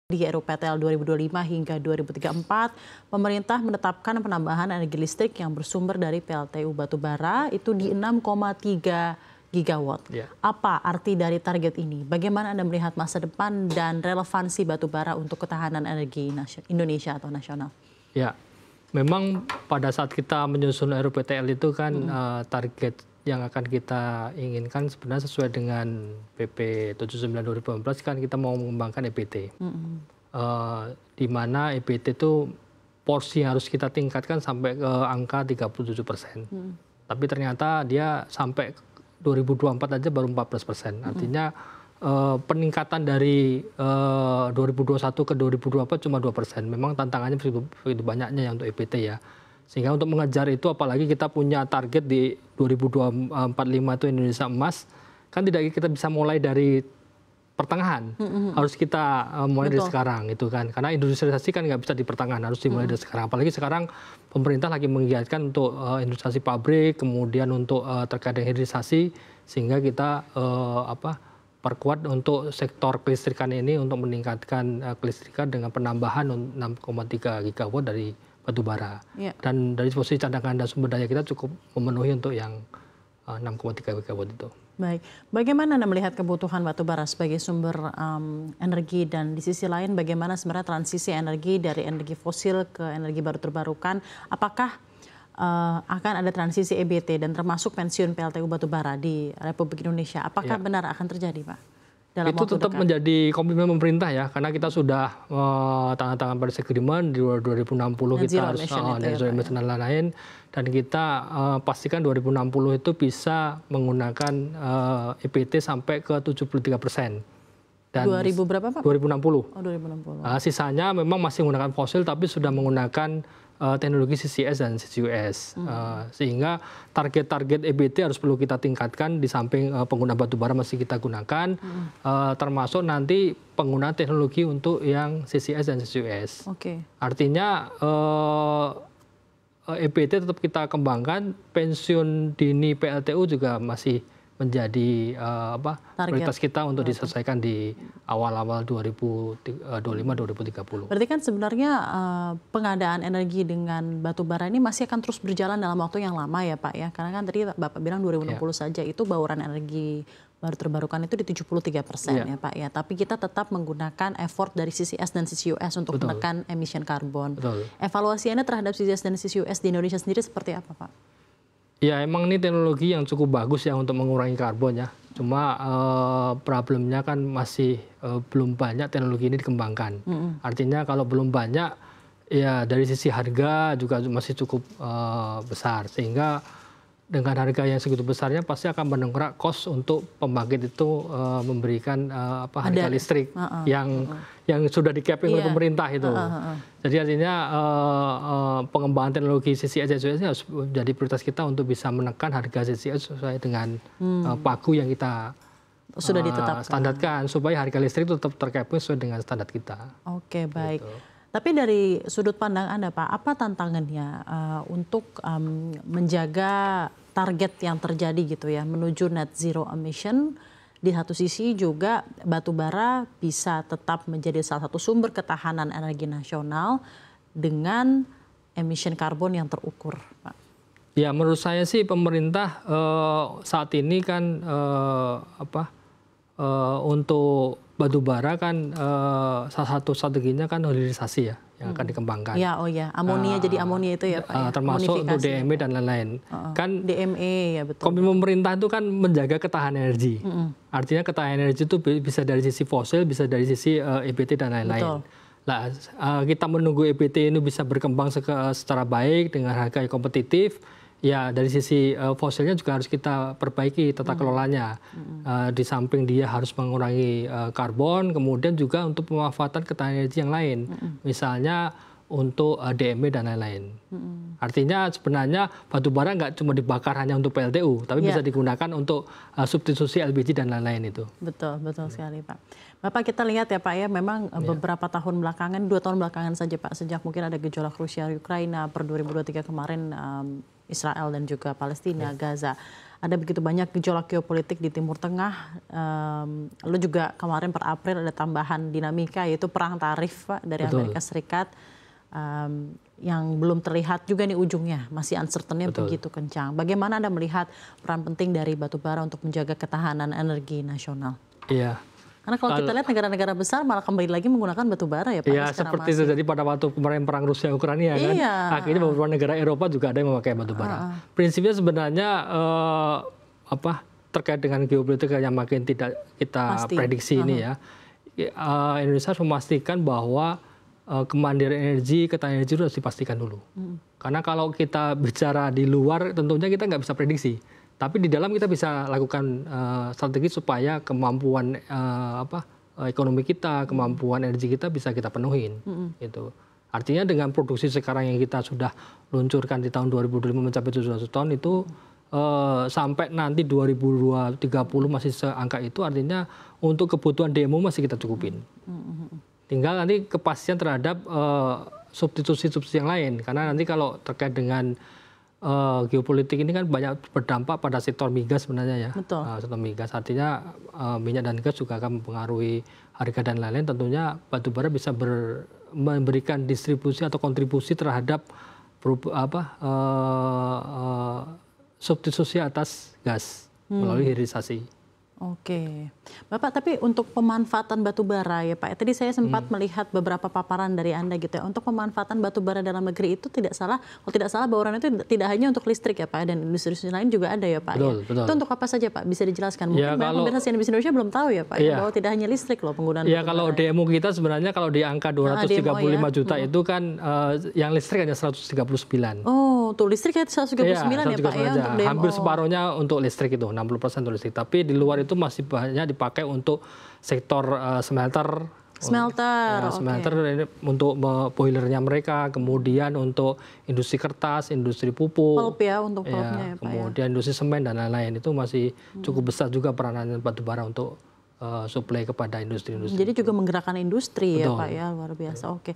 Di RUPTL 2025 hingga 2034, pemerintah menetapkan penambahan energi listrik yang bersumber dari PLTU batubara itu di 6,3 gigawatt. Apa arti dari target ini? Bagaimana Anda melihat masa depan dan relevansi batubara untuk ketahanan energi Indonesia atau nasional? Ya, memang pada saat kita menyusun RUPTL itu kan target yang akan kita inginkan sebenarnya sesuai dengan PP 79 2014 kan kita mau mengembangkan EBT. Di mana EBT itu porsi yang harus kita tingkatkan sampai ke angka 37%. Tapi ternyata dia sampai 2024 aja baru 14%. Artinya peningkatan dari 2021 ke 2024 cuma 2%. Memang tantangannya begitu banyaknya ya untuk EBT ya. Sehingga untuk mengejar itu apalagi kita punya target di 2045 itu Indonesia emas, kan tidak kita bisa mulai dari pertengahan. Harus kita mulai dari sekarang itu kan. Karena industrialisasi kan nggak bisa di pertengahan, harus dimulai dari sekarang. Apalagi sekarang pemerintah lagi menggiatkan untuk industrialisasi pabrik, kemudian untuk terkait dengan hilirisasi, sehingga kita perkuat untuk sektor kelistrikan ini untuk meningkatkan kelistrikan dengan penambahan 6,3 gigawatt dari batubara. Dan dari posisi cadangan dan sumber daya kita cukup memenuhi untuk yang 6,3 gigawatt itu. Baik, bagaimana Anda melihat kebutuhan batubara sebagai sumber energi dan di sisi lain bagaimana sebenarnya transisi energi dari energi fosil ke energi baru terbarukan? Apakah akan ada transisi EBT dan termasuk pensiun PLTU batubara di Republik Indonesia? Apakah benar akan terjadi, Pak? Itu tetap menjadi komitmen pemerintah ya, karena kita sudah tanda tangan Paris Agreement di 2060 kita harus net zero emission dan lain-lain, dan kita pastikan 2060 itu bisa menggunakan EBT sampai ke 73%. Dan 2000 berapa Pak? 2060. Oh, 2060. Sisanya memang masih menggunakan fosil tapi sudah menggunakan teknologi CCS dan CCUS. Sehingga target-target EBT harus perlu kita tingkatkan di samping pengguna batubara masih kita gunakan, termasuk nanti penggunaan teknologi untuk yang CCS dan CCUS. Artinya EBT tetap kita kembangkan, pensiun dini PLTU juga masih menjadi prioritas kita untuk diselesaikan di awal-awal 2025-2030. Berarti kan sebenarnya pengadaan energi dengan batubara ini masih akan terus berjalan dalam waktu yang lama ya Pak ya? Karena kan tadi Bapak bilang 2060 saja itu bauran energi baru terbarukan itu di 73% ya Pak ya. Tapi kita tetap menggunakan effort dari CCS dan CCUS untuk menekan emisi karbon. Evaluasi Anda terhadap CCS dan CCUS di Indonesia sendiri seperti apa Pak? Ya emang ini teknologi yang cukup bagus ya untuk mengurangi karbon ya. Cuma problemnya kan masih belum banyak teknologi ini dikembangkan. Artinya kalau belum banyak ya dari sisi harga juga masih cukup besar. Sehingga dengan harga yang segitu besarnya pasti akan mendongkrak cost untuk pembangkit itu memberikan harga listrik yang sudah di-capping oleh pemerintah itu. Jadi artinya pengembangan teknologi CCS ini harus menjadi prioritas kita untuk bisa menekan harga CCS sesuai dengan pagu yang kita sudah ditetapkan, standarkan supaya harga listrik itu tetap ter-capping sesuai dengan standar kita. Oke, baik. Gitu. Tapi dari sudut pandang Anda Pak, apa tantangannya untuk menjaga target yang terjadi gitu ya, menuju net zero emission? Di satu sisi juga batubara bisa tetap menjadi salah satu sumber ketahanan energi nasional dengan emisi karbon yang terukur, Pak. Ya, menurut saya sih pemerintah saat ini kan untuk batubara kan salah satu strateginya kan hilirisasi ya yang akan dikembangkan. Ya, amonia jadi amonia itu ya Pak. Ya? Termasuk untuk DME dan lain-lain. Kan DME ya betul. Komitmen pemerintah itu kan menjaga ketahanan energi. Artinya ketahanan energi itu bisa dari sisi fosil, bisa dari sisi EBT dan lain-lain. Nah, kita menunggu EBT ini bisa berkembang secara baik dengan harga yang kompetitif. Ya dari sisi fosilnya juga harus kita perbaiki tata kelolanya. Di samping dia harus mengurangi karbon, kemudian juga untuk pemanfaatan ketahanan energi yang lain. Misalnya untuk DME dan lain-lain. Artinya sebenarnya batubara nggak cuma dibakar hanya untuk PLTU, tapi bisa digunakan untuk substitusi LPG dan lain-lain itu. Betul sekali Pak. Bapak kita lihat ya Pak ya, memang beberapa tahun belakangan, 2 tahun belakangan saja Pak, sejak mungkin ada gejolak Rusia Ukraina per 2023 kemarin, Israel dan juga Palestina, Gaza. ada begitu banyak gejolak geopolitik di Timur Tengah. Lalu juga kemarin per April ada tambahan dinamika yaitu perang tarif Pak dari Amerika Serikat yang belum terlihat juga nih ujungnya, masih uncertain-nya begitu kencang. Bagaimana Anda melihat peran penting dari batubara untuk menjaga ketahanan energi nasional? Iya. Karena kalau kita lihat negara-negara besar malah kembali lagi menggunakan batubara ya Pak. Iya, seperti itu. Jadi pada waktu kemarin perang Rusia Ukraina kan, akhirnya beberapa negara Eropa juga ada yang memakai batubara. Prinsipnya sebenarnya terkait dengan geopolitik yang makin tidak kita prediksi ini ya, Indonesia harus memastikan bahwa kemandirian energi, ketahanan energi itu harus dipastikan dulu. Karena kalau kita bicara di luar, tentunya kita nggak bisa prediksi. Tapi di dalam kita bisa lakukan strategi supaya kemampuan ekonomi kita, kemampuan energi kita bisa kita penuhin. Gitu. Artinya dengan produksi sekarang yang kita sudah luncurkan di tahun 2025 mencapai 700 ton itu sampai nanti 2030 masih seangka itu, artinya untuk kebutuhan demo masih kita cukupin. Tinggal nanti kepastian terhadap substitusi-substitusi yang lain. Karena nanti kalau terkait dengan geopolitik ini kan banyak berdampak pada sektor migas sebenarnya ya. Betul. Sektor migas artinya minyak dan gas juga akan mempengaruhi harga dan lain-lain. Tentunya batubara bisa memberikan distribusi atau kontribusi terhadap substitusi atas gas melalui hilirisasi. Oke, Bapak, tapi untuk pemanfaatan batu bara ya Pak, tadi saya sempat melihat beberapa paparan dari Anda gitu ya, untuk pemanfaatan batu bara dalam negeri itu tidak salah, kalau tidak salah bauran itu tidak hanya untuk listrik ya Pak, dan industri lain juga ada ya Pak. Betul, betul. Itu untuk apa saja Pak, bisa dijelaskan? Mungkin ya, banyak pemirsa CNBC Indonesia belum tahu ya Pak, ya, bahwa tidak hanya listrik loh penggunaan ya, kalau DMO kita sebenarnya kalau di angka 235 juta itu kan yang listrik hanya 139. Oh, tuh listrik ya 139 ya Pak ya untuk DMO. Hampir separuhnya untuk listrik itu, 60% untuk listrik. Tapi di luar itu masih banyak dipakai untuk sektor smelter. Smelter ini untuk boilernya mereka, kemudian untuk industri kertas, industri pupuk. Pulp ya, untuk pulpnya ya Pak. Kemudian industri semen dan lain-lain itu masih cukup besar juga peranan batubara untuk suplai kepada industri-industri. Jadi juga menggerakkan industri ya Pak ya, luar biasa. Oke.